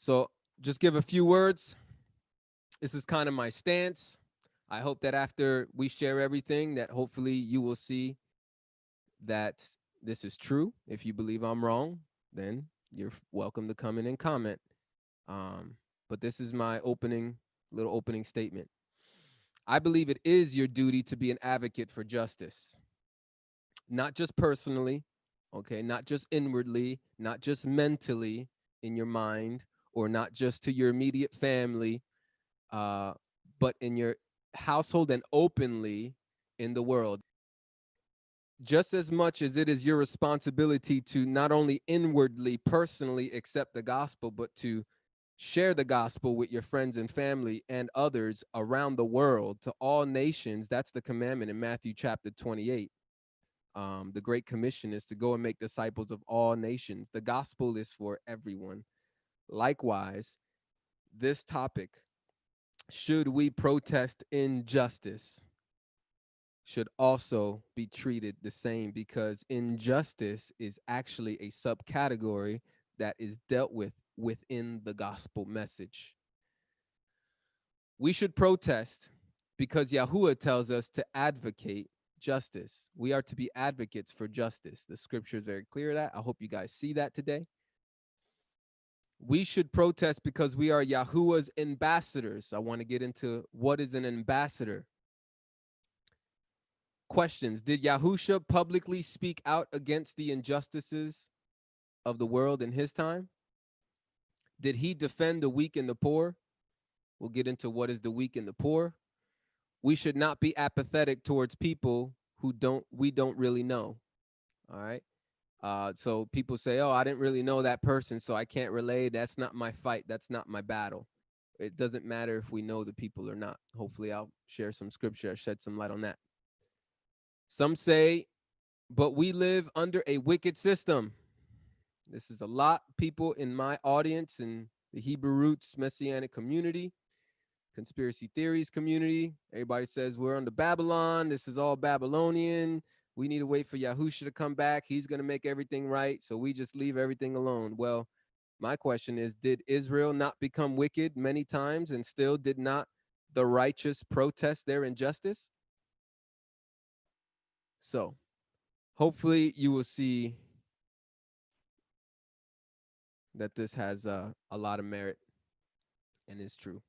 So just give a few words. This is kind of my stance. I hope that after we share everything, that hopefully you will see that this is true. If you believe I'm wrong, then you're welcome to come in and comment. Um, but this is my little opening statement. I believe it is your duty to be an advocate for justice, not just personally, okay, not just inwardly, not just mentally in your mind, or not just to your immediate family, uh, but in your household and openly in the world. Just as much as it is your responsibility to not only inwardly, personally accept the gospel, but to share the gospel with your friends and family and others around the world to all nations. That's the commandment in Matthew chapter 28. The Great Commission is to go and make disciples of all nations. The gospel is for everyone. Likewise, this topic, should we protest injustice, should also be treated the same, because injustice is actually a subcategory that is dealt with within the gospel message. We should protest because Yahuwah tells us to advocate justice. We are to be advocates for justice. The scripture is very clear that. I hope you guys see that today. We should protest because we are Yahuwah's ambassadors. I want to get into what is an ambassador. Questions. Did Yahusha publicly speak out against the injustices of the world in his time? Did he defend the weak and the poor? We'll get into what is the weak and the poor. We should not be apathetic towards people who we don't really know. All right. So people say, oh, I didn't really know that person, so I can't relate. That's not my fight. That's not my battle. It doesn't matter if we know the people or not. Hopefully I'll share some scripture, shed some light on that. Some say, but we live under a wicked system. This is a lot of people in my audience in the Hebrew roots Messianic community, conspiracy theories community. Everybody says we're under Babylon. This is all Babylonian. We need to wait for Yahusha to come back. He's going to make everything right. So we just leave everything alone. Well, my question is, did Israel not become wicked many times, and still did not the righteous protest their injustice? So hopefully you will see that this has a lot of merit and is true.